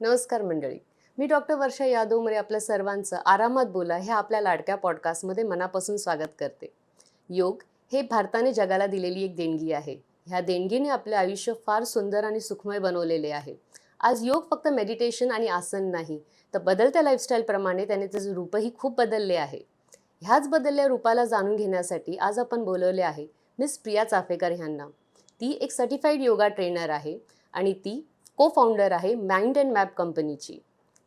नमस्कार मंडळी. मी डॉक्टर वर्षा यादवमरे आपल्या सर्वांचं आरामात बोला ह्या आपल्या लाडक्या पॉडकास्टमध्ये मनापासून स्वागत करते. योग हे भारताने जगाला दिलेली एक देणगी आहे. ह्या देणगीने आपले आयुष्य फार सुंदर आणि सुखमय बनवलेले आहे. आज योग फक्त मेडिटेशन आणि आसन नाही, तर बदलत्या लाईफस्टाईलप्रमाणे त्याने त्याचं रूपही खूप बदलले आहे. ह्याच बदलल्या रूपाला जाणून घेण्यासाठी आज आपण बोलवले आहे मिस प्रिया चाफेकर ह्यांना. ती एक सर्टिफाईड योगा ट्रेनर आहे आणि ती को फाउंडर आहे माइंड अँड मॅप कंपनीची.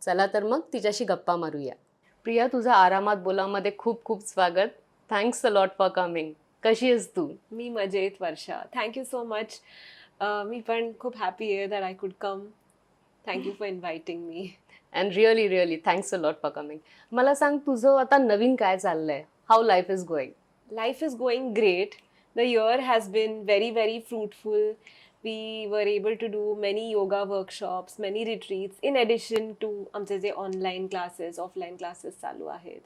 चला तर मग तिच्याशी गप्पा मारूया. प्रिया, तुझं आरामात बोलामध्ये खूप खूप स्वागत. Thanks a lot for coming. कशी आहेस तू? मी मजेत वर्षा. Thank you so much. मी पण खूप हॅपी आहे that I could come. Thank you for inviting me. And really thanks a lot for coming. मला सांग, तुझं आता नवीन काय चाललंय? How life is going? Life is going great. The year has been very, very fruitful. We were able to do many yoga workshops, many retreats, in addition to आमचे जे online classes, offline classes चालू आहेत.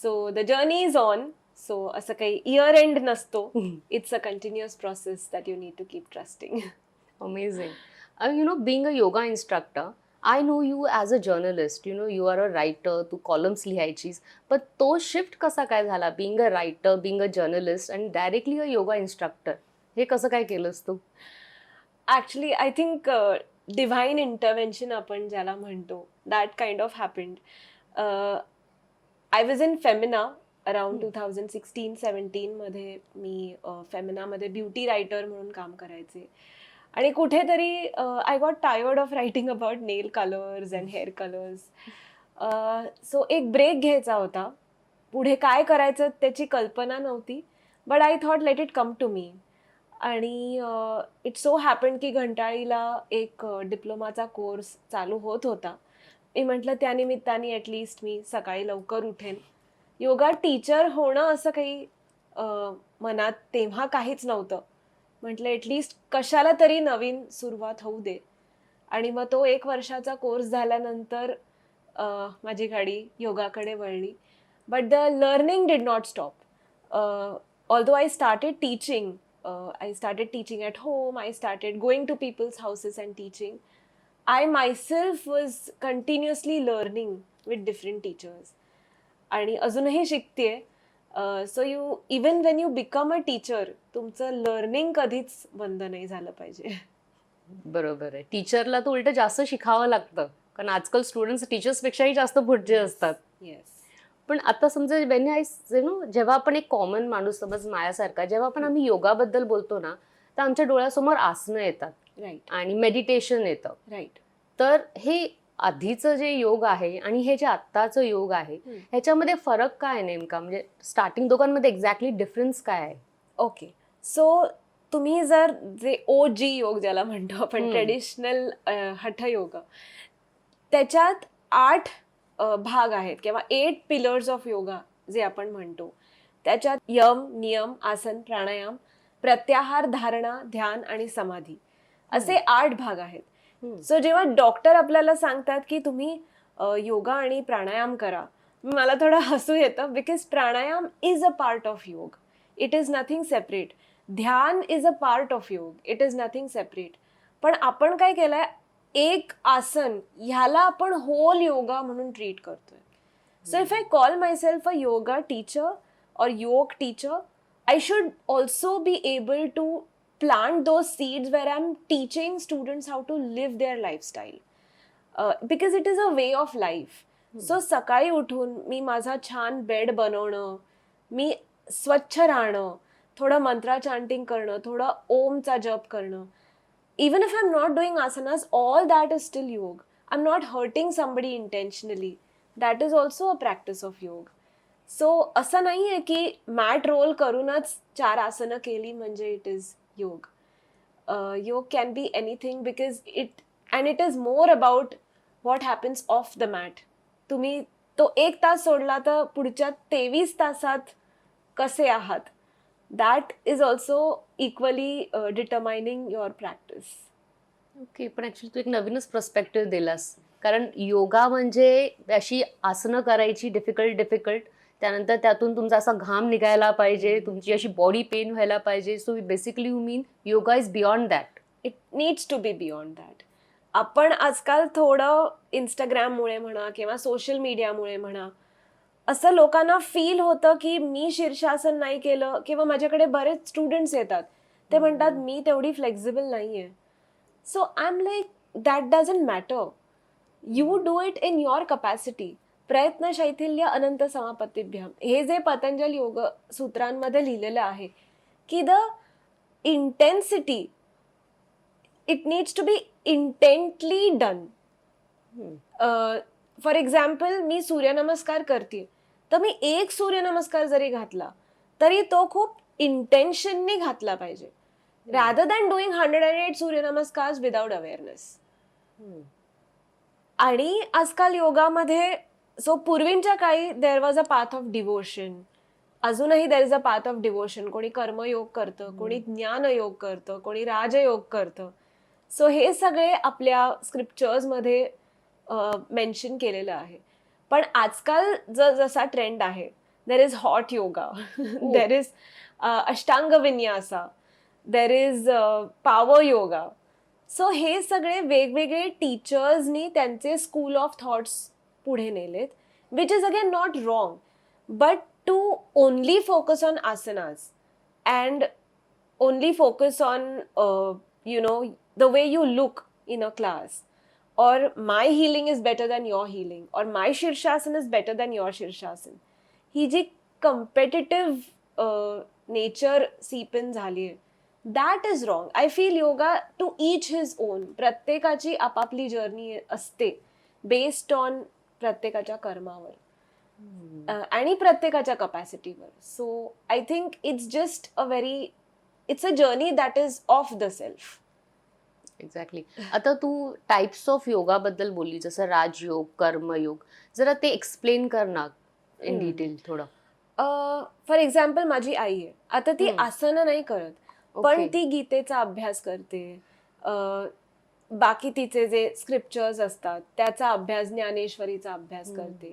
So the journey is on. So असं काही year end नसतो. It's a continuous process that you need to keep trusting. Amazing. Being a yoga instructor, I know you as a journalist. You are a writer. तू columns लिहायचीस. पण तो shift कसा काय झाला? Being a writer, being a journalist आणि directly अ yoga instructor. हे कसं काय केलंस तू? Actually, I think divine intervention आपण ज्याला म्हणतो, that kind of happened. I was in Femina around 2016-17 मध्ये. मी फेमिनामध्ये ब्युटी रायटर म्हणून काम करायचे आणि कुठेतरी I got tired of writing about nail colours and hair colours. So एक ब्रेक घ्यायचा होता. पुढे काय करायचं त्याची कल्पना नव्हती, but I thought let it come to me. आणि इट सो हॅपन की घंटाळीला एक डिप्लोमाचा कोर्स चालू होत होता. मी म्हटलं त्यानिमित्ताने ॲटलिस्ट मी सकाळी लवकर उठेन. योगा टीचर होणं असं काही मनात तेव्हा काहीच नव्हतं. म्हटलं ॲटलिस्ट कशाला तरी नवीन सुरुवात होऊ दे. आणि मग तो 1 वर्षाचा कोर्स झाल्यानंतर माझी गाडी योगाकडे वळली. But the learning did not stop. Although I started teaching. I started teaching at home. I started going to people's houses and teaching. I myself was continuously learning with different teachers. आणि अजूनही शिकतेय. So even when you become a teacher, तुमचं learning कधीच बंद नाही झालं पाहिजे. बरोबर आहे. टीचरला तर उलट जास्त शिकावं लागतं, कारण आजकाल स्टुडंट्स टीचर्सपेक्षाही जास्त पुढचे असतात. येस. पण आता समजा जेव्हा आपण एक कॉमन माणूस, समज माझ्यासारखा, जेव्हा पण आम्ही योगाबद्दल बोलतो ना, तर आमच्या डोळ्यासमोर आसनं येतात. राईट. आणि मेडिटेशन येतं. राईट. तर हे आधीचं जे योग आहे आणि हे जे आत्ताचं योग आहे, ह्याच्यामध्ये फरक काय आहे नेमका? म्हणजे स्टार्टिंग दोघांमध्ये एक्झॅक्टली डिफरन्स काय आहे? ओके. सो तुम्ही जर जे OG योग ज्याला म्हणतो आपण, ट्रेडिशनल हठयोग, त्याच्यात 8 भाग आहेत किंवा 8 पिलर्स ऑफ योगा जे आपण म्हणतो. त्याच्यात यम, नियम, आसन, प्राणायाम, प्रत्याहार, धारणा, ध्यान आणि समाधी असे 8 भाग आहेत. सो जेव्हा डॉक्टर आपल्याला सांगतात की तुम्ही योगा आणि प्राणायाम करा, मला थोडं हसू येतं, because pranayama is a part of yoga. It is nothing separate. Dhyan is a part of yoga. It is nothing separate. पण आपण काय केलंय, एक आसन ह्याला आपण होल योगा म्हणून ट्रीट करतोय. So if I call myself a yoga teacher और योग teacher, I should also be able to plant those seeds where I'm teaching students how to live their lifestyle. Because it is a way of life. So सकाळी उठून मी माझा छान bed बनवणं, मी स्वच्छ राहणं, थोडं मंत्रा चांटिंग करणं, थोडं ओमचा जप करणं. Even if I'm not doing asanas, all that is still yoga. I'm not hurting somebody intentionally. That is also a practice of yoga. सो असं नाही आहे की मॅट रोल करूनच 4 आसनं केली म्हणजे it is yoga. Yoga can be anything, because it is more about what happens off the mat. तुम्ही तो 1 तास सोडला तर पुढच्या 23 तासात कसे आहात, that is also equally determining your practice. Okay. पण ॲक्च्युली तू एक नवीनच पर्स्पेक्टिव्ह दिलास, कारण योगा म्हणजे अशी आसनं करायची डिफिकल्ट, त्यानंतर त्यातून तुमचा असा घाम निघायला पाहिजे, तुमची अशी बॉडी पेन व्हायला पाहिजे. So basically you mean yoga is beyond that. It needs to be beyond that. आपण आजकाल थोडं इंस्टाग्राममुळे म्हणा किंवा सोशल मीडियामुळे म्हणा असं लोकांना फील होतं की मी शीर्षासन नाही केलं, किंवा माझ्याकडे बरेच स्टुडंट्स येतात ते म्हणतात मी तेवढी फ्लेक्झिबल नाहीये. So I am like that doesn't matter. You do it in your capacity. प्रयत्न शैथिल्य अनंत समापत्तीभ्याम, हे जे पतंजल योग सूत्रांमध्ये लिहिलेलं आहे की the intensity, it needs to be intently done. For example मी सूर्यनमस्कार करते, तर मी एक सूर्यनमस्कार जरी घातला तरी तो खूप इंटेन्शननी घातला पाहिजे, rather than doing 108 suryanamaskar without awareness. आणि आजकाल योगामध्ये, सो पूर्वीच्या काळी there was a path of devotion, अजूनही there is a path of devotion. कोणी कर्मयोग करतं, कोणी ज्ञानयोग करतं, कोणी राजयोग करतं. सो हे सगळे आपल्या स्क्रिप्चर्समध्ये मेन्शन केलेलं आहे. पण आजकाल जसा ट्रेंड आहे, there is hot yoga, there is ashtanga vinyasa, there is power yoga. So हे सगळे वेगवेगळे टीचर्सनी त्यांचे स्कूल ऑफ थॉट्स पुढे नेलेत, which is again not wrong, but to only focus on asanas and only focus on the way you look in a class, or my healing is better than your healing, or my shirshasan is better than your shirshasan, ही जी competitive nature seep in झाली आहे, that is wrong. I feel yoga to each his own. प्रत्येकाची आपापली journey असते based on प्रत्येकाच्या कर्मावर आणि प्रत्येकाच्या कपॅसिटीवर. So I think it's a journey that is of the self. Exactly. आता तू टाइप्स ऑफ योगा बद्दल बोलली, जसं राजयोग, कर्मयोग, जरा ते एक्सप्लेन कर ना इन डिटेल थोडं. फॉर एक्झाम्पल माझी आई आहे, आता ती आसनं नाही करत, पण ती गीतेचा अभ्यास करते, बाकी तिचे जे स्क्रिप्चर्स असतात त्याचा अभ्यास, ज्ञानेश्वरीचा अभ्यास करते,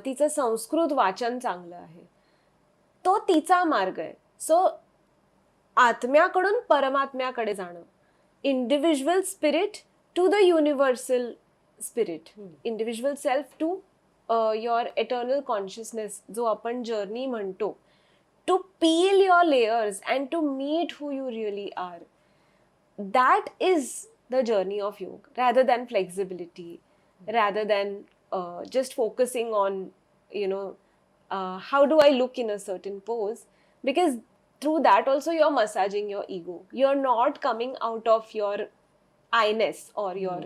तिचं संस्कृत वाचन चांगलं आहे, तो तिचा मार्ग आहे. सो आत्म्याकडून परमात्म्याकडे जाणं, individual spirit to the universal spirit, individual self to your eternal consciousness, जो आपण journey म्हणतो, to peel your layers and to meet who you really are. That is the journey of yoga, rather than flexibility, rather than just focusing on how do I look in a certain pose, because through that also you're massaging your ego. You're not coming out of your I-ness or your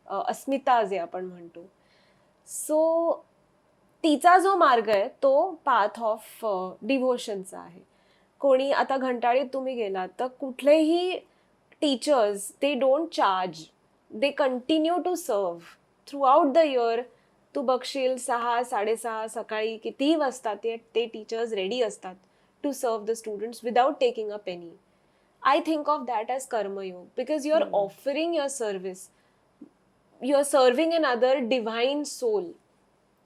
अस्मिता जे आपण म्हणतो. सो तिचा जो मार्ग आहे तो path of डिव्होशनचा आहे. कोणी आता घंटाळीत तुम्ही गेलात तर कुठलेही teachers, they don't charge, they continue to serve throughout the year. तू बघशील 6-6:30 सकाळी कितीही वाजता ते टीचर्स रेडी असतात to serve the students without taking a penny. I think of that as karma yoga, because you're offering your service, you're serving another divine soul.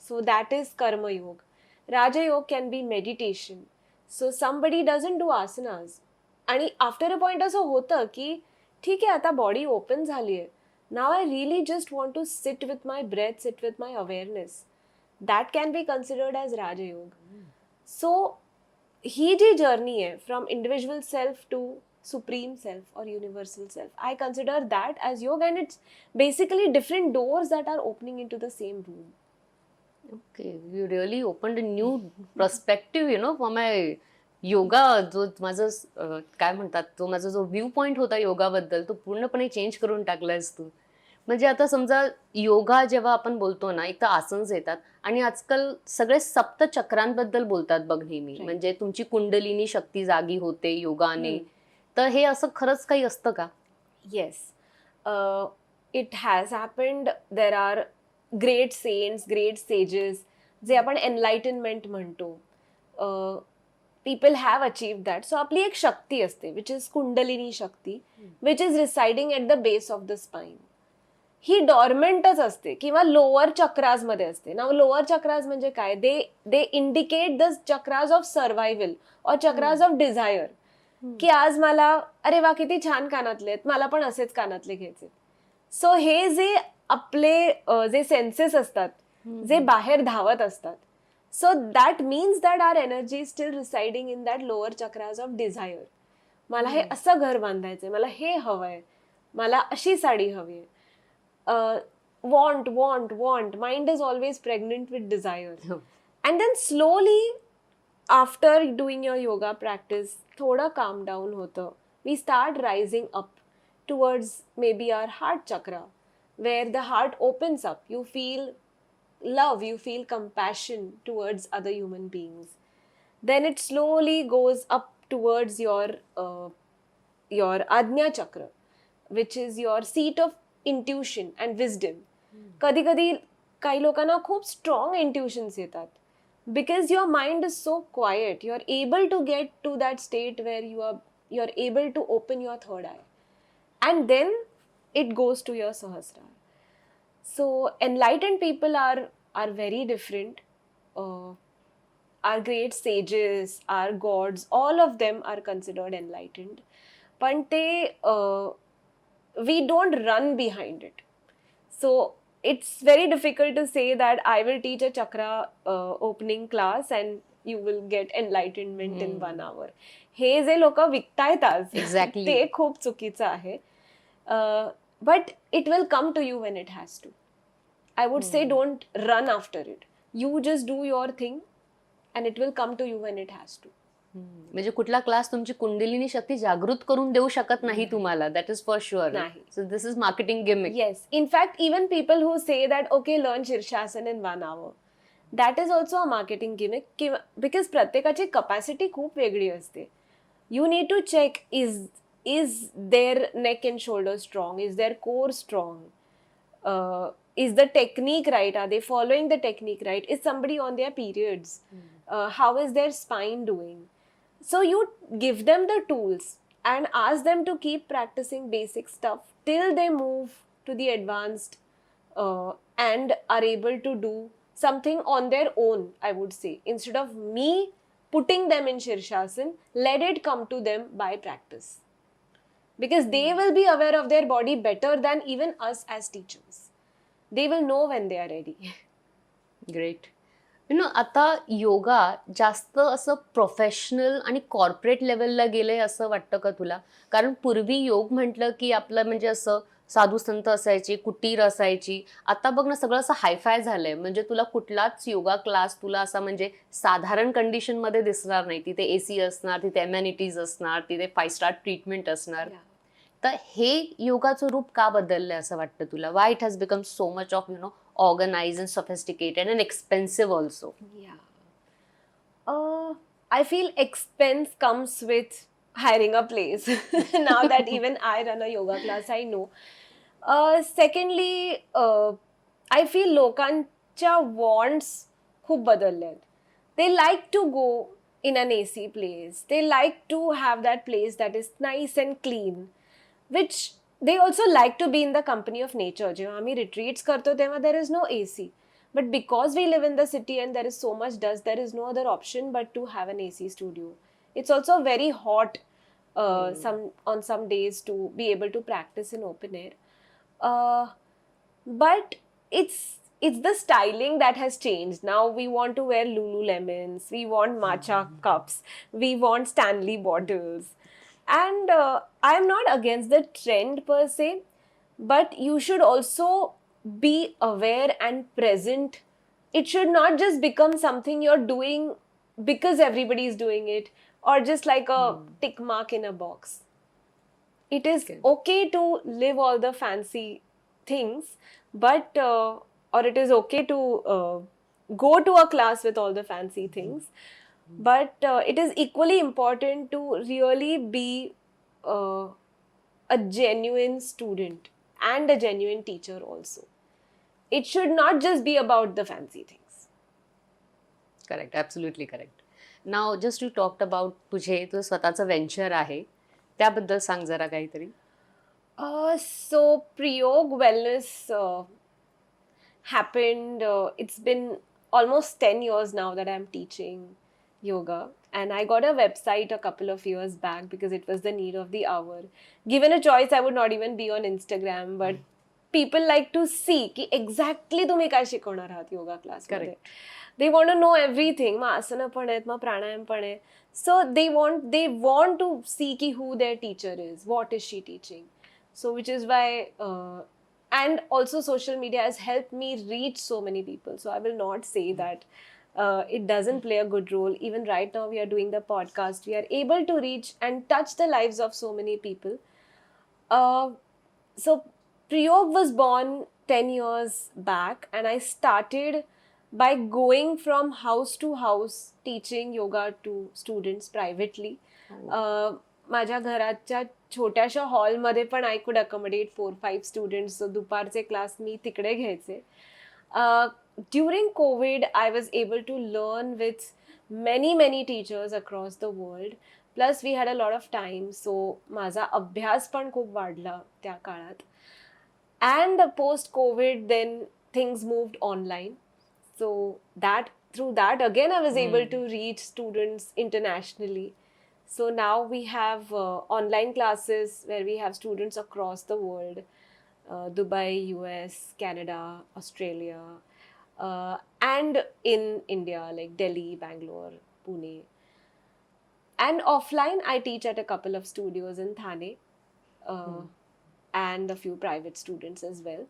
So that is karma yoga. Raja yoga can be meditation. So somebody doesn't do asanas, आणि after a point असं होतं की ठीक आहे आता body open झाली आहे, now I really just want to sit with my breath, sit with my awareness. That can be considered as Raja yoga. So ही जी जर्नी आहे from individual self to supreme self और universal self, I consider that as yoga, and it's basically different doors that are opening into the same room. Okay, you really opened a new perspective for my yoga. जो माझं काय म्हणतात, तो माझा जो view point होता योगाबद्दल, तो पूर्णपणे चेंज करून टाकलायस तू. म्हणजे आता समजा योगा जेव्हा आपण बोलतो ना, एक तर आसन्स येतात, आणि आजकाल सगळे सप्तचक्रांबद्दल बोलतात बघ नेहमी. म्हणजे तुमची कुंडलिनी शक्ती जागी होते योगाने. तर हे असं खरंच काही असतं का? Yes, it has happened. There are great saints, great sages, जे आपण एनलाइटनमेंट म्हणतो, people have achieved that. So आपली एक शक्ती असते, which is कुंडलिनी शक्ती, which is residing at the base of the spine. ही डॉर्मेंटच असते किंवा लोअर चक्राज मध्ये असते. नाव लोअर चक्राज म्हणजे काय, they indicate the chakras of survival और चक्राज ऑफ डिझायर, की आज मला अरे वा किती छान कानातले आहेत, मला पण असेच कानातले घ्यायचे. सो हे जे आपले जे सेन्सेस असतात जे बाहेर धावत असतात, so that means that our energy still residing in that lower chakras of desire. मला हे असं घर बांधायचंय, मला हे हवंय, मला अशी साडी हवी आहे. Want want want, mind is always pregnant with desire. And then slowly after doing your yoga practice थोडं काम डाऊन होतं. We start rising up towards may be our heart chakra, where the heart opens up. You feel love, you feel compassion towards other human beings. Then it slowly goes up towards your Ajna chakra, which is your seat of intuition and wisdom. कधी कधी काही लोकांना खूप strong intuitions येतात. Because your mind is so quiet, you are able to get to that state where you're able to open your third eye. And then it goes to your Sahasrara. So enlightened people are very different. Our great sages, our gods, all of them are considered enlightened. But we don't run behind it. So it's very difficult to say that I will teach a chakra opening class and you will get enlightenment in 1 hour. हे जे लोक विकतायत आज, Exactly. ते खूप चुकीचं आहे. But it will come to you when it has to. I would say don't run after it. You just do your thing and it will come to you when it has to. म्हणजे कुठला class तुमची कुंडलिनी शक्ती जागृत करून देऊ शकत नाही तुम्हाला, दॅट इज फॉर शुअर. नाही. So this is marketing gimmick. Yes. In fact, even people who say that, okay, learn Shirshasana in 1 hour, that is also a marketing gimmick because प्रत्येकाची capacity खूप वेगळी असते. You need to check, is their neck and shoulder strong? Is their core strong? Is the technique right? Are they following the technique right? Is somebody on their periods? How is their spine doing? So you give them the tools and ask them to keep practicing basic stuff till they move to the advanced and are able to do something on their own, I would say. Instead of me putting them in Shirshasana, let it come to them by practice. Because they will be aware of their body better than even us as teachers. They will know when they are ready. Great. आता योगा जास्त असं professional आणि corporate लेवलला गेलंय असं वाटतं का तुला? कारण पूर्वी योग म्हटलं की आपलं म्हणजे असं साधू संत असायची, कुटीर असायची. आता बघ ना, सगळं असं हायफाय झालंय. म्हणजे तुला कुठलाच योगा क्लास तुला असा म्हणजे साधारण कंडिशनमध्ये दिसणार नाही. तिथे AC असणार, तिथे एम्युनिटीज असणार, तिथे 5 स्टार ट्रीटमेंट असणार. तर हे योगाचं रूप का बदललंय असं वाटतं तुला? Why it has become so much of organized and sophisticated and expensive also? Yeah. I feel expense comes with hiring a place. Now that even I run a yoga class, I know. Secondly, I feel लोकांच्या wants खूप बदलल्यात. They like to go in an AC place. They like to have that place that is nice and clean, which they also like to be in the company of nature. जेव्हा आम्ही retreats करतो तेव्हा there is no AC. But because we live in the city and there is so much dust, there is no other option but to have an AC studio. It's also very hot on some days to be able to practice in open air. But it's the styling that has changed. Now we want to wear Lululemons, we want matcha cups, we want Stanley bottles. And I am not against the trend per se, but you should also be aware and present. It should not just become something you're doing because everybody is doing it, or just like a tick mark in a box. It is okay to live all the fancy things, but or it is okay to go to a class with all the fancy things. But it is equally important to really be a genuine student and a genuine teacher also. It should not just be about the fancy things. Correct, absolutely correct. Now just you talked about तुझं स्वतःचं venture आहे, त्याबद्दल सांग जरा काहीतरी. So Priyog Wellness happened. It's been almost 10 years now that I'm teaching yoga, and I got a website a couple of years back because it was the need of the hour. Given a choice, I would not even be on Instagram, but people like to see की exactly तुम्ही काय शिकवणार आहात yoga क्लासमध्ये. Correct. They want to know everything. मग आसनं पण आहेत, मग प्राणायाम पण आहे. सो दे वॉन्ट टू सी की who their teacher is, what is she teaching. So which is why and also social media has helped me reach so many people. So I will not say that it doesn't play a good role. Even right now we are doing the podcast, we are able to reach and touch the lives of so many people. So Priyog was born 10 years back, and I started by going from house to house teaching yoga to students privately. माझ्या घराच्या छोट्याशा हॉलमध्ये पण I could accommodate 4-5 students. दुपारचे class मी तिकडे घ्यायचे. During COVID I was able to learn with many teachers across the world. Plus we had a lot of time. So माझा अभ्यास पण खूप वाढला त्या काळात. And post COVID then things moved online. So through that again I was able to reach students internationally. So now we have online classes where we have students across the world, Dubai, US, Canada, Australia, and in India like Delhi, Bangalore, Pune. And offline, I teach at a couple of studios in Thane, and a few private students as well.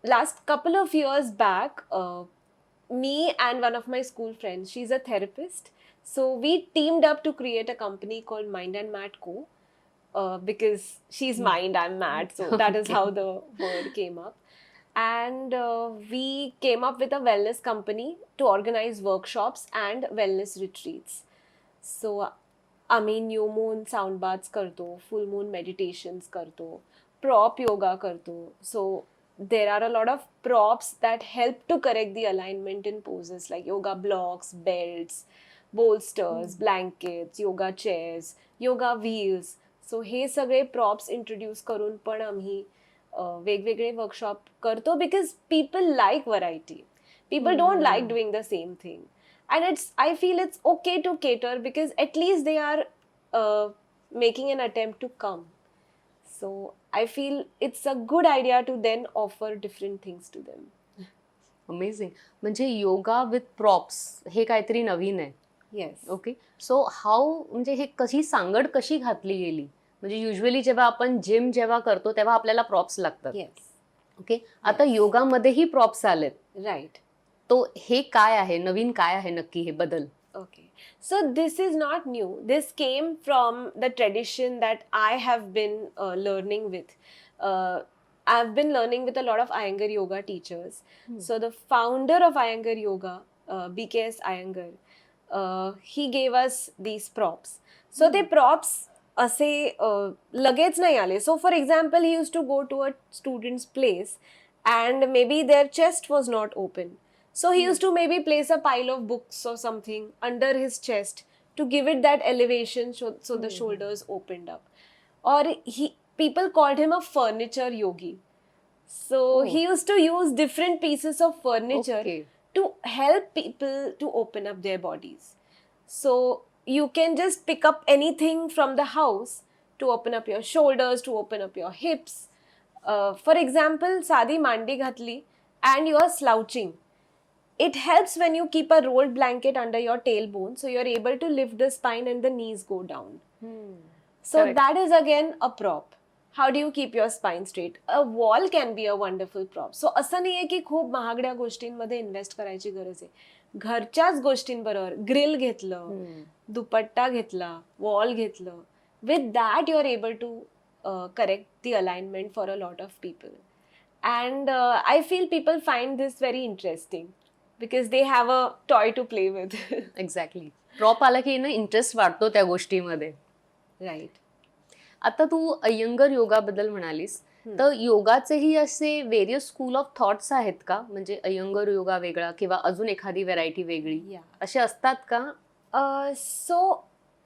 Last couple of years back, me and one of my school friends, she's a therapist. So we teamed up to create a company called Mind and Mat Co. Because she's mind, I'm mat. So that is how the word came up. And we came up with a wellness company to organize workshops and wellness retreats. So आम्ही new moon sound baths करतो, full moon meditations करतो, prop yoga करतो. सो there are a lot of props that help to correct the alignment in poses like yoga blocks, belts, bolsters, blankets, yoga chairs, yoga wheels. So हे सगळे props introduce करून पण आम्ही वेगवेगळे workshop करतो because people like variety. People don't like doing the same thing. And I feel it's okay to cater because at least they are making an attempt to come. So I feel it's a good idea to then offer different things to them. Amazing. म्हणजे yoga with props हे काहीतरी नवीन आहे. Yes. Okay. सो हाऊ म्हणजे हे कशी सांगड कशी घातली गेली? म्हणजे युजली जेव्हा आपण जिम जेव्हा करतो तेव्हा आपल्याला प्रॉप्स लागतात. Yes. ओके. आता योगामध्येही प्रॉप्स आलेत. Right. तो हे काय आहे, नवीन काय आहे नक्की हे बदल? Okay. So this is not new. This came from the tradition that I have been learning with. I've been learning with a lot of Iyengar yoga teachers. So the founder of Iyengar Yoga, BKS Iyengar, he gave us these props. So the props असे लगेच नाही आले. So for example, he used to go to a student's place and maybe their chest was not open. So he used to maybe place a pile of books or something under his chest to give it that elevation so the shoulders opened up. Or people called him a furniture yogi. So he used to use different pieces of furniture to help people to open up their bodies. So you can just pick up anything from the house to open up your shoulders, to open up your hips. For example, sadi mandi ghatli and you are slouching. It helps when you keep a rolled blanket under your tailbone, so you're able to lift the spine and the knees go down. So Correct. that is again a prop. How do you keep your spine straight? A wall can be a wonderful prop. So असं नाही आहे की खूप महागड्या गोष्टींमध्ये invest करायची गरज आहे. घरच्याच गोष्टींबरोबर ग्रिल घेतलं, दुपट्टा घेतला, वॉल घेतलं. With that you are able to correct the alignment for a lot of people. And I feel people find this very interesting. Because they have a toy to play with. Exactly. Prop आला की ना interest वाढतो त्या गोष्टीमध्ये. Right. आता तू अय्यंगर योगाबद्दल म्हणालीस, तर योगाचेही असे व्हेरियस स्कूल ऑफ थॉट्स आहेत का? म्हणजे अय्यंगर योगा वेगळा किंवा अजून एखादी व्हेरायटी वेगळी असे असतात का? So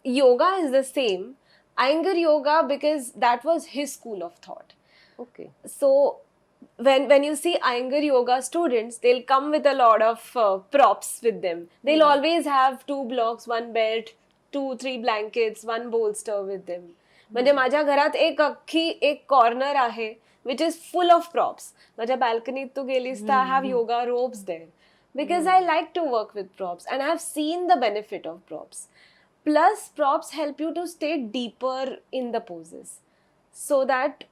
yoga is the same. Iyengar yoga because that was his school of thought. Okay. So when you see Iyengar yoga students, they'll come with a lot of props with them. They'll always have 2 blocks, 1 belt, 2-3 blankets, 1 bolster with them. म्हणजे माझ्या घरात एक अख्खी एक corner आहे which is full of props. माझ्या balcony तू गेलीस तर I have yoga ropes there because I like to work with props and I have seen the benefit of props. Plus props help you to stay deeper in the poses so that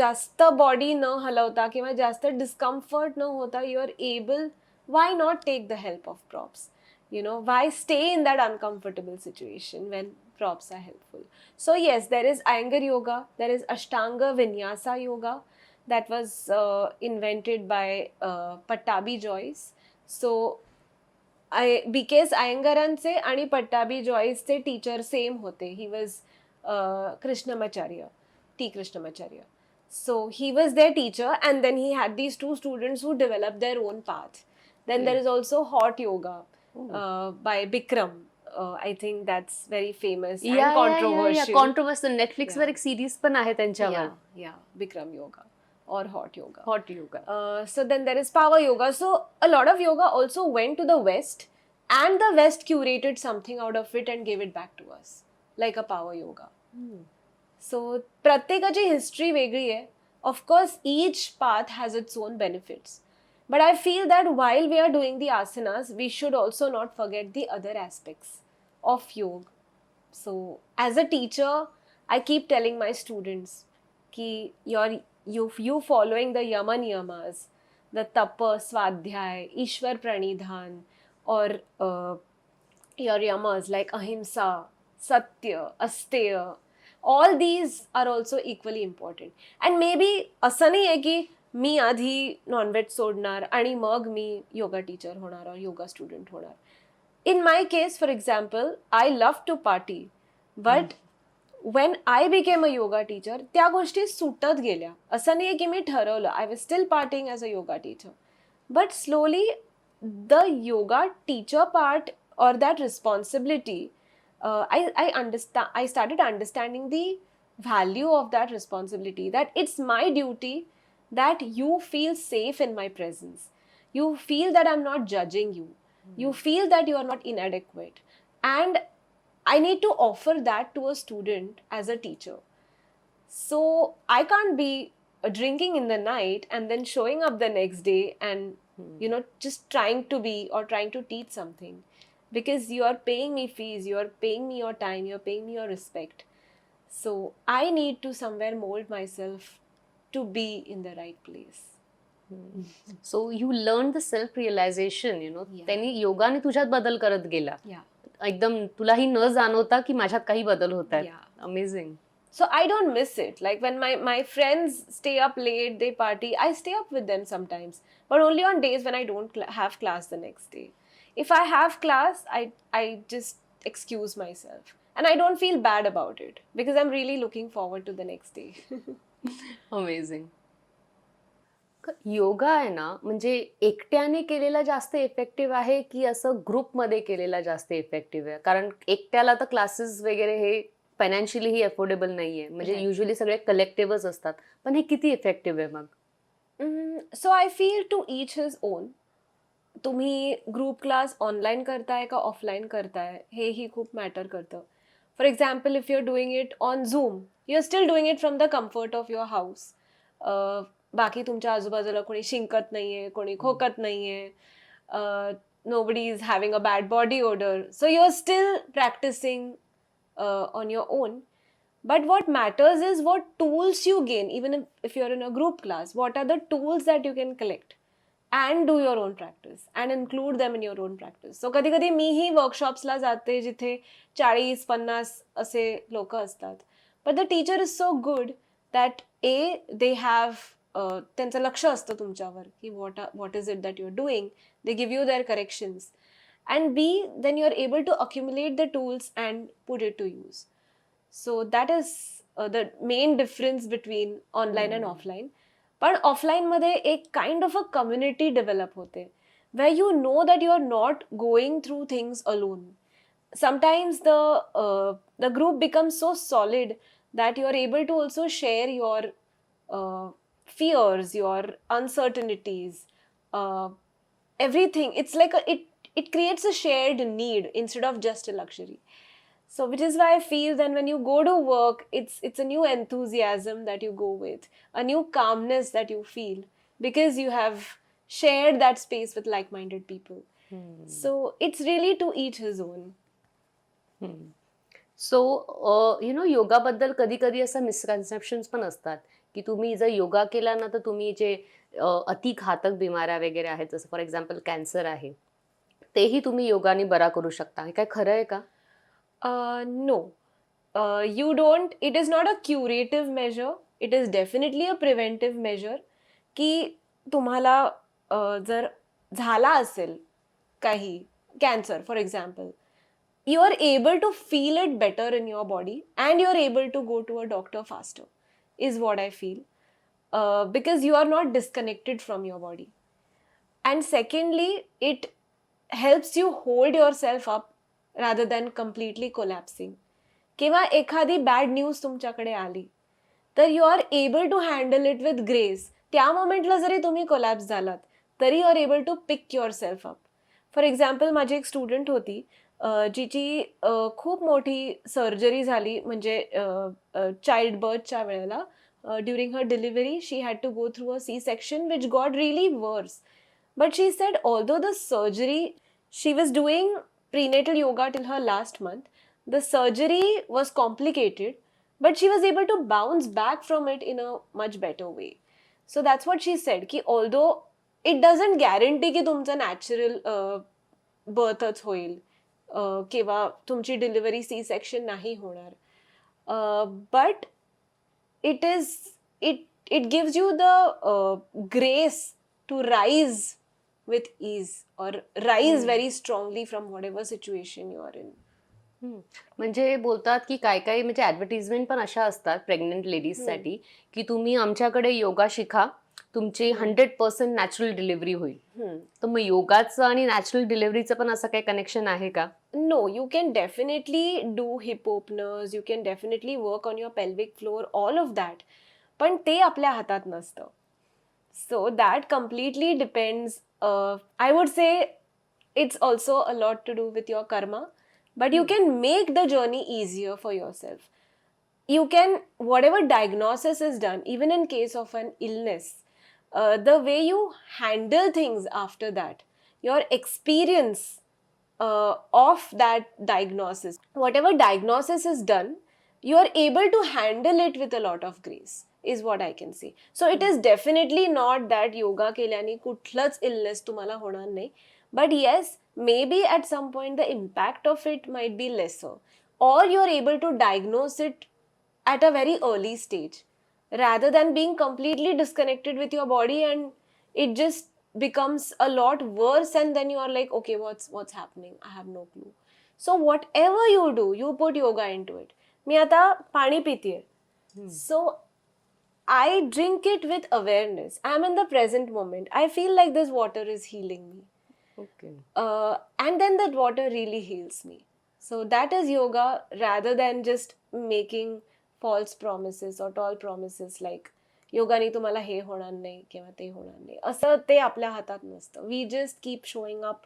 जास्त body न हलवता किंवा जास्त discomfort न होता you are able. Why not take the help of props? Why stay in that uncomfortable situation when props are helpful? So yes, there is Iyengar yoga, there is Ashtanga Vinyasa yoga that was invented by Pattabi Jois. So because Iyengaranचे आणि Pattabi Joisचे teacher same होते. He was Krishnamacharya, T. Krishnamacharya. So he was their teacher and then he had these two students who developed their own path. Then there is also hot yoga by Bikram. I think that's very famous and controversial. Controversial. Netflix वर एक series पण आहे त्यांच्यावर. Yeah, Bikram yoga or hot yoga. Hot yoga. So then there is power yoga. So a lot of yoga also went to the West and the West curated something out of it and gave it back to us like a power yoga. So प्रत्येकाची history वेगळी आहे. Of course, each path has its own benefits. But I feel that while we are doing the asanas, we should also not forget the other aspects of yoga. So as a teacher, I keep telling my students कि you following the yama niyamas, the tapa, swadhyay, ishwar pranidhan, or your yamas like ahimsa, satya, asteya, all these are also equally important. And maybe असं नाही आहे की मी आधी non-veg सोडणार आणि मग मी yoga teacher होणार और योगा स्टुडंट होणार. In my case, for example, I love to party, but when I became a yoga teacher, त्या गोष्टी सुटत गेल्या. असं नाही आहे की मी ठरवलं. I was still partying as a yoga teacher. But slowly, the yoga teacher part or that responsibility, I started understanding the value of that responsibility, that it's my duty that you feel safe in my presence. You feel that I'm not judging you. You feel that you are not inadequate. And I need to offer that to a student as a teacher. So I can't be drinking in the night and then showing up the next day and, just trying to be or trying to teach something. Because you are paying me fees, you are paying me your time, you are paying me your respect. So I need to somewhere mold myself to be in the right place. So you learned the self realization, त्यांनी योगाने तुझ्यात बदल करत गेला. एकदम तुलाही न जाणवता की माझ्यात काही बदल होत आहेत. Amazing. So I don't miss it. Like when my friends stay up late, they party, I stay up with them sometimes. But only on days when I don't have class the next day. If I have class, I just excuse myself. And I don't feel bad about it because I'm really looking forward to the next day. Amazing. Yoga आहे ना, म्हणजे एकट्याने केलेला जास्त effective आहे की असं ग्रुपमध्ये केलेला जास्त इफेक्टिव्ह आहे? कारण एकट्याला तर क्लासेस वगैरे हे फायनान्शियलीही अफोर्डेबल नाहीये. म्हणजे युजली सगळे कलेक्टिव्हच असतात. पण हे किती इफेक्टिव्ह आहे मग? So I feel to each his own. तुम्ही ग्रुप क्लास ऑनलाईन करताय का ऑफलाईन करताय हेही खूप मॅटर करतं. For example, if you are doing it on Zoom, you are still doing it from the comfort of your house. बाकी तुमच्या आजूबाजूला कोणी शिंकत नाहीये, कोणी खोकत नाहीये, nobody is having a bad body odor. So you're still practicing on your own. But what matters is what tools you gain, even if you're in a group class. What are the tools that you can collect and do your own practice and include them in your own practice. So कधी कधी मीही वर्कशॉप्सला जाते जिथे 40-50 असे लोक असतात. But the teacher is so good that they have त्यांचं लक्ष असतं तुमच्यावर की what is it that you're doing. They give you their corrections. And B, then you're able to accumulate the tools and put it to use. So that is the main difference between online and offline. पण offline मध्ये एक kind of a community develop होते where you know that you are not going through things alone. Sometimes the group becomes so solid that you are able to also share your fears, your uncertainties, everything. It's like it creates a shared need instead of just a luxury. So which is why I feel then when you go to work, it's a new enthusiasm that you go with, a new calmness that you feel, because you have shared that space with like-minded people. So it's really to each his own. सो योगाबद्दल कधी कधी असं misconceptions पण असतात की तुम्ही जर योगा केला ना तर तुम्ही जे अति घातक बिमाऱ्या वगैरे आहेत जसं फॉर एक्झाम्पल कॅन्सर आहे तेही तुम्ही योगाने बरा करू शकता हे काय खरं आहे का? No, you don't. It is not a curative measure. It is definitely a preventive measure. की तुम्हाला जर झाला असेल काही cancer for example, you are able to feel it better in your body and you are able to go to a doctor faster, is what I feel, because you are not disconnected from your body. And secondly, it helps you hold yourself up rather than completely collapsing. किंवा एखादी bad news तुमच्याकडे आली तर you are able to handle it with grace. त्या मोमेंटला जरी तुम्ही collapse झालात तरी you are able to pick yourself up. For example माझी एक स्टुडंट होती जिची खूप मोठी सर्जरी झाली, म्हणजे चाइल्ड बर्थच्या वेळेला during her delivery she had to go through a C-section which got really worse. But she said although the surgery, she was doing prenatal yoga till her last month, the surgery was complicated, but she was able to bounce back from it in a much better way. So that's what she said, ki although it doesn't guarantee की तुमचं natural बर्थच होईल किंवा तुमची delivery C-section नाही होणार, but it gives you the grace to rise with ease or rise very strongly from whatever situation you are in. म्हणजे बोलतात की काय काय म्हणजे ऍडव्हर्टिजमेंट पण अशा असतात प्रेग्नंट लेडीजसाठी की तुम्ही आमच्याकडे योगा शिका, तुमची 100% नॅचरल डिलिव्हरी होईल. तर मग योगाचं आणि नॅचरल डिलिव्हरीचं पण असं काही कनेक्शन आहे का? No, you can definitely do hip openers, you can definitely work on your pelvic floor, all of that. पण ते आपल्या हातात नसतं. So that completely depends. I would say it's also a lot to do with your karma, but you can make the journey easier for yourself. You can, whatever diagnosis is done, even in case of an illness, the way you handle things after that, your experience of that diagnosis, whatever diagnosis is done, you are able to handle it with a lot of grace, is what I can say. So it is definitely not that yoga केल्याने कुठलंच illness तुम्हाला होणार नाही, but yes, maybe at some point the impact of it might be lesser, or you are able to diagnose it at a very early stage rather than being completely disconnected with your body and it just becomes a lot worse and then you are like, okay, what's happening, I have no clue. So whatever you do, you put yoga into it. मी आता पाणी पितीये, so I drink it with awareness. I am in the present moment. I feel like this water is healing me. Okay. And then that water really heals me. So that is yoga rather than just making false promises or tall promises like योगाने तुम्हाला हे होणार नाही किंवा ते होणार नाही, असं ते आपल्या हातात नसतं. We just keep showing up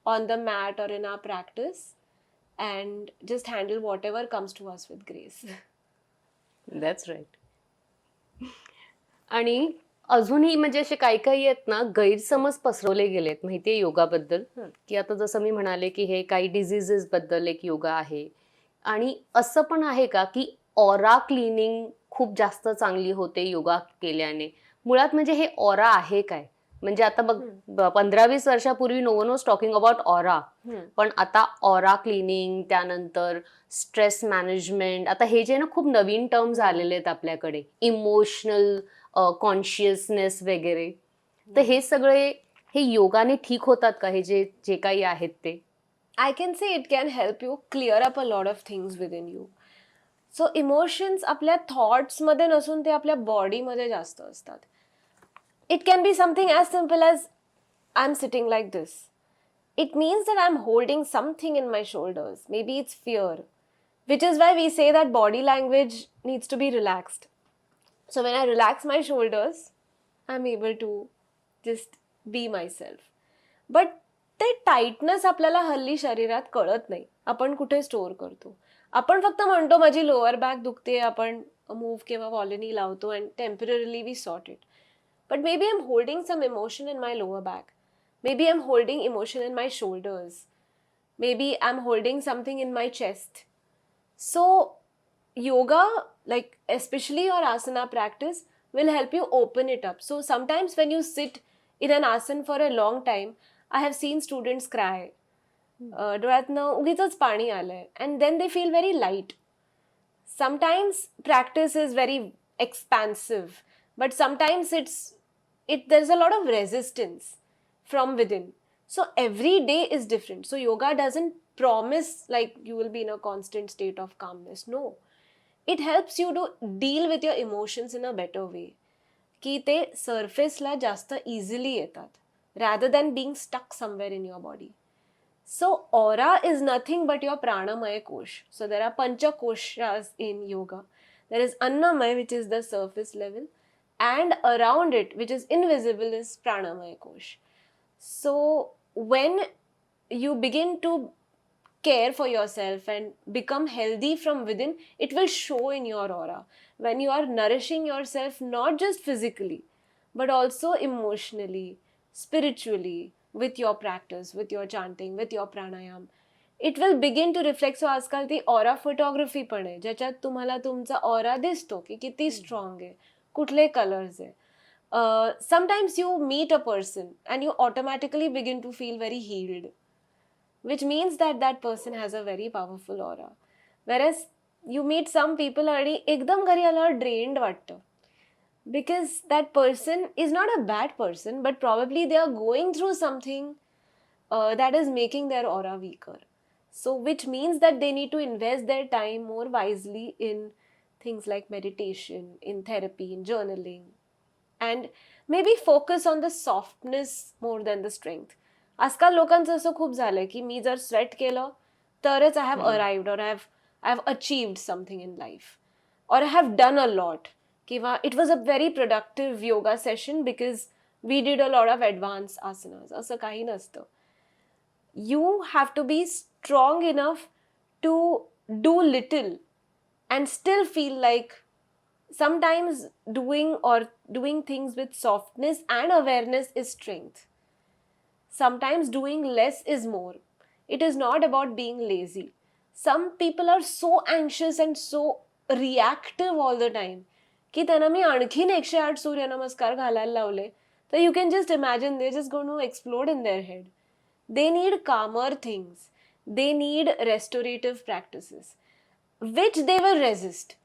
on the mat और in our practice and just handle whatever comes to us with grace. That's right. आणि अजूनही म्हणजे असे काही काही आहेत ना गैरसमज पसरवले गेलेत माहितीये योगाबद्दल, की आता जसं मी म्हणाले की हे काही डिझिजेस बद्दल एक योगा आहे. आणि असं पण आहे का की ऑरा क्लिनिंग खूप जास्त चांगली होते योगा केल्याने? मुळात म्हणजे हे ऑरा आहे काय? म्हणजे आता बघ 15-20 वर्षापूर्वी no one was talking about aura, पण आता ऑरा क्लिनिंग, त्यानंतर स्ट्रेस मॅनेजमेंट, आता हे जे ना खूप नवीन टर्म्स आलेले आहेत आपल्याकडे, इमोशनल कॉन्शियसनेस वगैरे. तर हे सगळे हे योगाने ठीक होतात का, हे जे जे काही आहेत ते? I can say it can help you clear up a lot of things within you. So emotions आपल्या thoughts मध्ये नसून ते आपल्या body मध्ये जास्त असतात. It can be something as simple as I'm sitting like this. It means that I'm holding something in my shoulders. Maybe it's fear, which is why we say that body language needs to be relaxed. So when I relax my shoulders, I'm able to just be myself. But ते टाईटनेस आपल्याला हल्ली शरीरात कळत नाही, आपण कुठे store करतो. आपण फक्त म्हणतो माझी लोअर बॅक दुखते, आपण मूव्ह किंवा वॉलिनी लावतो and temporarily we sort it. But may be I am holding some emotion in my lower back. May be I am holding emotion in my shoulders. Maybe I'm holding something in my chest. So yoga, like especially your asana practice, will help you open it up. So sometimes when you sit in an asana for a long time, I have seen students cry. डोळ्यातनं उगीचच पाणी आलंय, and then they feel very light. Sometimes practice is very expansive, but sometimes there's a lot of resistance from within. So every day is different. So yoga doesn't promise like you will be in a constant state of calmness. No. It helps you to deal with your emotions in a better way. की ते surfaceला जास्त easily येतात rather than being stuck somewhere in your body. So aura is nothing but your pranamaya kosh. So there are pancha koshas in yoga. There is annamaya, which is the surface level, and around it, which is invisible, is pranamaya kosh. So when you begin to care for yourself and become healthy from within, it will show in your aura. When you are nourishing yourself not just physically but also emotionally, spiritually, with your practice, with your chanting, with your pranayam, it will begin to reflect. So आजकाल ती aura photography पण आहे ज्याच्यात तुम्हाला तुमचा aura दिसतो की किती स्ट्रॉंग आहे, कुठले कलर्स आहे. Sometimes you meet a person and you automatically begin to feel very healed, which means that that person has a very powerful aura. Whereas you meet some people already एकदम घरी आल्यावर drained वाटतं, because that person is not a bad person, but probably they are going through something that is making their aura weaker. So which means that they need to invest their time more wisely in things like meditation, in therapy, in journaling, and maybe focus on the softness more than the strength. आजकाल लोकांचं असं खूप झालंय की मी जर sweat केलं तरच आय have arrived और I have achieved something in life और I have done a lot, किंवा it was a very productive yoga session because we did a lot of advance asanas. असं काही नसतं. You have to be strong enough to do little and still feel like sometimes doing things with softness and awareness is strength. Sometimes doing less is more. It is not about being lazy. Some people are so anxious and so reactive all the time की त्यांना मी आणखीन 108 सूर्यनमस्कार घालायला लावले तर you can just imagine they're just going to explode in their head. They need calmer things. They need restorative practices, which they will resist.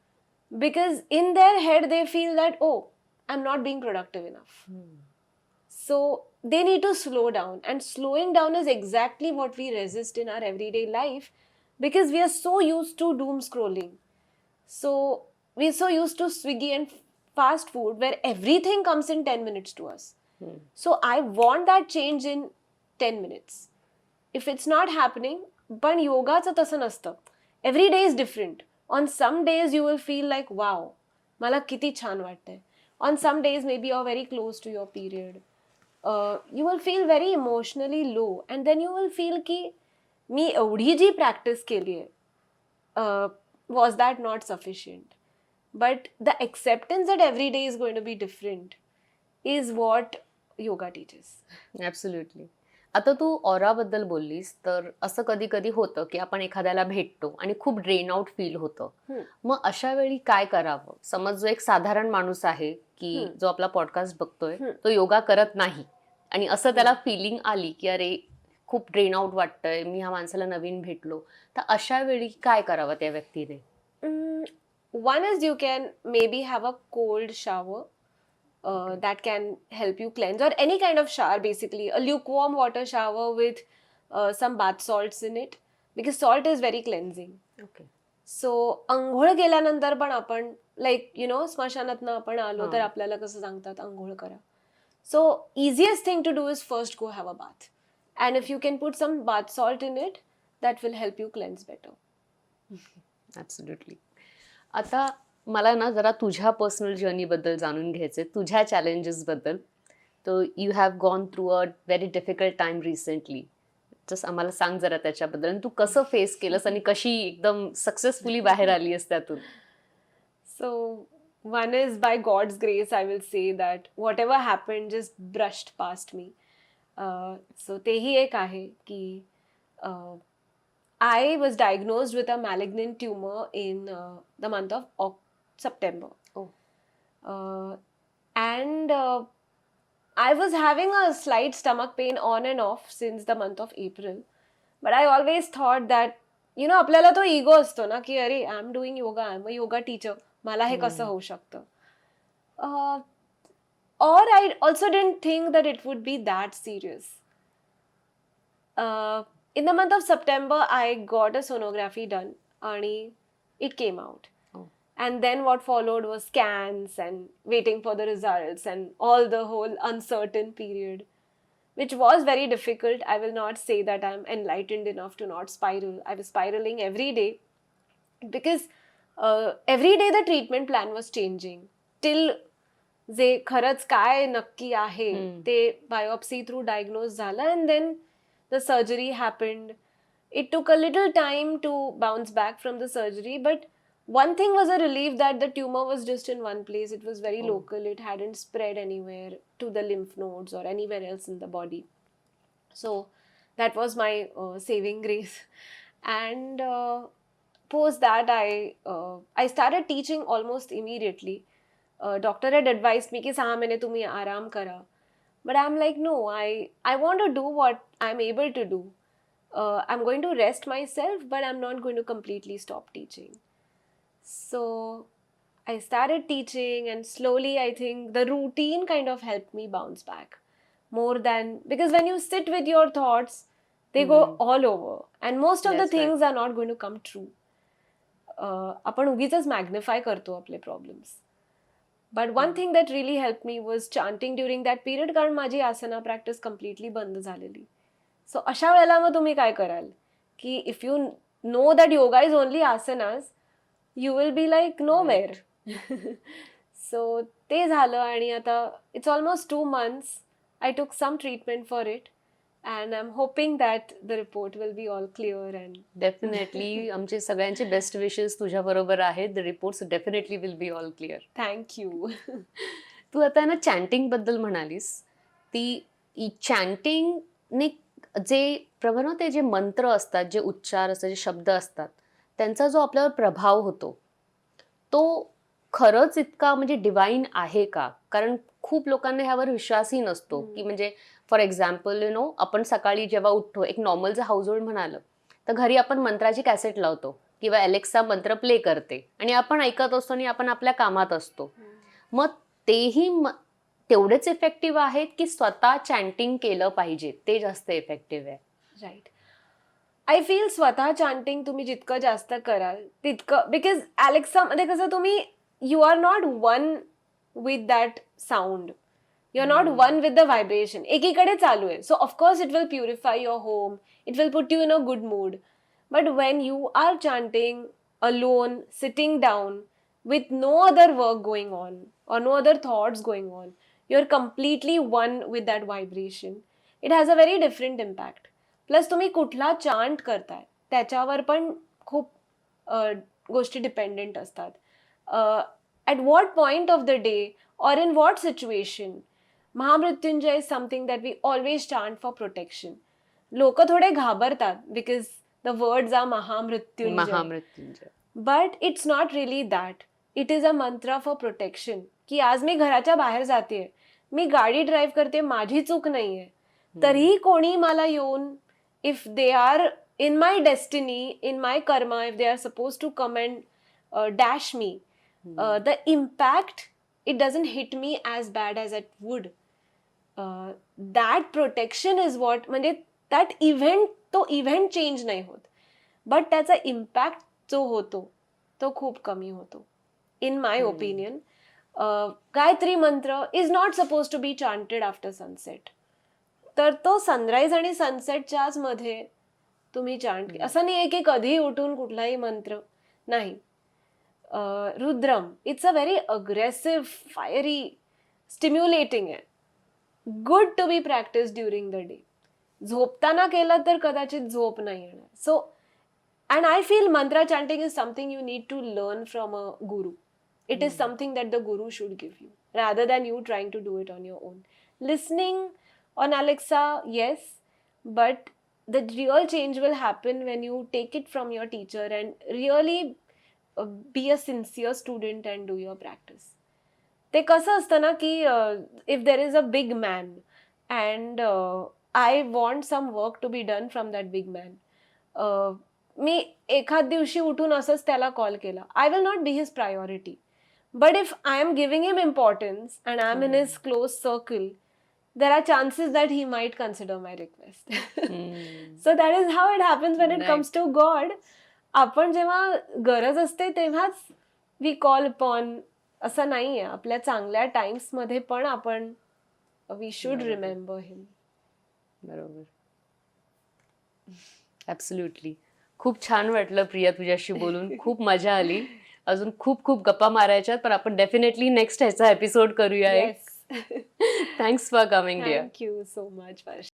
Because in their head they feel that, oh, I'm not being productive enough. So they need to slow down, and slowing down is exactly what we resist in our everyday life, because we are so used to doom scrolling. So we're so used to Swiggy and fast food where everything comes in 10 minutes to us. So I want that change in 10 minutes. If it's not happening, but yogaचं तसं नसतं. Every day is different. On some days you will feel like, wow, मला किती छान वाटतंय. On some days maybe you're very close to your period. You will feel very emotionally low, and then you will feel की मी एवढी जी practice केली आहे, was that not sufficient? But the acceptance that every day is going to be different is what yoga teaches. Absolutely. आता तू ऑराबद्दल बोललीस तर असं कधी कधी होतं की आपण एखाद्याला भेटतो आणि खूप ड्रेन आउट फील होतं. मग अशा वेळी काय करावं? समज जो एक साधारण माणूस आहे की जो आपला पॉडकास्ट बघतोय तो योगा करत नाही आणि असं त्याला फिलिंग आली की अरे खूप ड्रेन आउट वाटतंय, मी ह्या माणसाला नवीन भेटलो, तर अशा वेळी काय करावं त्या व्यक्तीने? One is you can maybe have a cold shower. That can help you cleanse, or any kind of shower, basically a lukewarm water shower with some bath salts in it, because salt is very cleansing. Okay. So अंघोळ केल्यानंतर पण आपण like you know स्मशानातनं आपण आलो तर आपल्याला कसं सांगतात अंघोळ करा. So easiest thing to do is first go have a bath, and if you can put some bath salt in it, that will help you cleanse better. Absolutely. आता मला ना जरा तुझ्या पर्सनल जर्नीबद्दल जाणून घ्यायचे, तुझ्या चॅलेंजेसबद्दल. तर you have gone through a very difficult time recently. Just आम्हाला सांग जरा त्याच्याबद्दल, आणि तू कसं फेस केलंस आणि कशी एकदम सक्सेसफुली बाहेर आलीस त्यातून. So, one is by God's grace, I will say that whatever happened just brushed past me. So, तेही एक आहे की I was diagnosed with a malignant tumor in the month of September. Oh. And I was having a slight stomach pain on and off since the month of April. But I always thought that, आपल्याला तो इगो असतो ना की अरे I am doing yoga, I am a yoga teacher, मला हे कसं होऊ शकतं. Or I also didn't think that it would be that serious. In the month of September, I got a sonography done and it came out. Oh. And then what followed was scans and waiting for the results and all the whole uncertain period, which was very difficult. I will not say that I'm enlightened enough to not spiral. I was spiraling every day because every day the treatment plan was changing till जे खरंच काय नक्की आहे ते biopsy through diagnose झालं, and then the surgery happened. It took a little time to bounce back from the surgery, but one thing was a relief that the tumor was just in one place. It was very local. It hadn't spread anywhere to the lymph nodes or anywhere else in the body. So that was my saving grace. And post that, I started teaching almost immediately. Doctor had advised me कि 6 महीने तुम्ही आराम करा. But I'm like, no, I want to do what I'm able to do. I'm going to rest myself, but I'm not going to completely stop teaching. So I started teaching, and slowly I think the routine kind of helped me bounce back more than, because when you sit with your thoughts, they go all over, and most of the things are not going to come true. आपण उगीचच magnify करतो आपले problems. But one thing that really helped me was chanting during that period, कारण माझी आसना practice completely बंद झालेली. सो अशा वेळेला मग तुम्ही काय कराल की if you know that yoga is only asanas, you will be like nowhere. So ते झालं, आणि आता it's almost 2 months. I took some treatment for it, and I'm hoping that the report will be all clear. And definitely आमचे सगळ्यांचे best wishes तुझ्या बरोबर आहेत. The reports definitely will be all clear. thank you. तू आता ना chanting बद्दल म्हणालीस, ती चॅन्टिंगने जे प्रभाव, ते जे मंत्र असतात, जे उच्चार असतात, जे शब्द असतात, त्यांचा जो आपल्यावर प्रभाव होतो तो खरंच इतका म्हणजे डिवाइन आहे का? कारण खूप लोकांना ह्यावर विश्वासही नसतो की म्हणजे फॉर एक्झाम्पल आपण सकाळी जेव्हा उठतो, एक नॉर्मल जर हाऊसहोल्ड म्हणालं तर घरी आपण मंत्राची कॅसेट लावतो किंवा एलेक्सा मंत्र प्ले करते आणि आपण ऐकत असतो आणि आपण आपल्या कामात असतो. मग तेही तेवढेच इफेक्टिव्ह आहेत की स्वतः चॅन्टिंग केलं पाहिजे ते जास्त इफेक्टिव्ह आहे? राईट. आय फील स्वतः चॅन्टिंग तुम्ही जितकं जास्त कराल तितकं, बिकॉज अलेक्सामध्ये कसं तुम्ही you are not one with that sound, you are not one with the vibration. एकीकडे चालू आहे. So of course it will purify your home, it will put you in a good mood. But when you are chanting alone, sitting down with no other work going on or no other thoughts going on, you're completely one with that vibration. It has a very different impact. Plus तुम्ही कुठला chant करताय त्याच्यावर पण खूप गोष्टी dependent असतात. At what point of the day or in what situation, Mahamrityunjay is something that we always chant for protection. लोक थोडे घाबरतात because the words are Mahamrityunjay. But it's not really that. It is a mantra for protection. की आज मी घराच्या बाहेर जाते, मी गाडी drive करते, माझी चूक नाहीये, तरीही कोणी मला येऊन, if they are in my destiny, in my karma, if they are supposed to come and dash me, the impact, it doesn't hit me as bad as it would. That protection is what, म्हणजे that event, तो event change नाही होत, but त्याचा impact जो होतो तो खूप कमी होतो in my opinion. Gayatri mantra is not suppose to be chanted after sunset. तर तो सनराईज आणि सनसेटच्याच मध्ये तुम्ही चांट, असं नाही आहे की कधी उठून कुठलाही मंत्र नाही. Rudram, it's a very aggressive, fiery, stimulating आहे. Good to be practice during the day. झोपताना केलं तर कदाचित झोप नाही येणार. So and I feel mantra chanting is something you need to learn from a guru. It is something that the guru should give you rather than you trying to do it on your own. Listening on Alexa, yes, but the real change will happen when you take it from your teacher and really be a sincere student and do your practice. ते कसं असतं ना की if there is a big man and I want some work to be done from that big man, मी एखाद दिवशी उठून असंच त्याला कॉल केला, I will not be his priority. But if I am giving him importance and I am in his close circle, there are chances that he might consider my request. So that is how it happens when it comes to God. आपण जेव्हा गरज असते तेव्हाच we call upon, असं नाहीये. आपल्या चांगल्या times मध्ये पण आपण we should remember him. बरोबर. ऍब्सोल्युटली. खूप छान वाटलं प्रिया तुझ्याशी बोलून, खूप मजा आली. अजून खूप खूप गप्पा मारायच्यात, पण आपण डेफिनेटली नेक्स्ट ह्याचा एपिसोड करूया. Yes. Thanks for coming dear. Thank you so much, Varshit.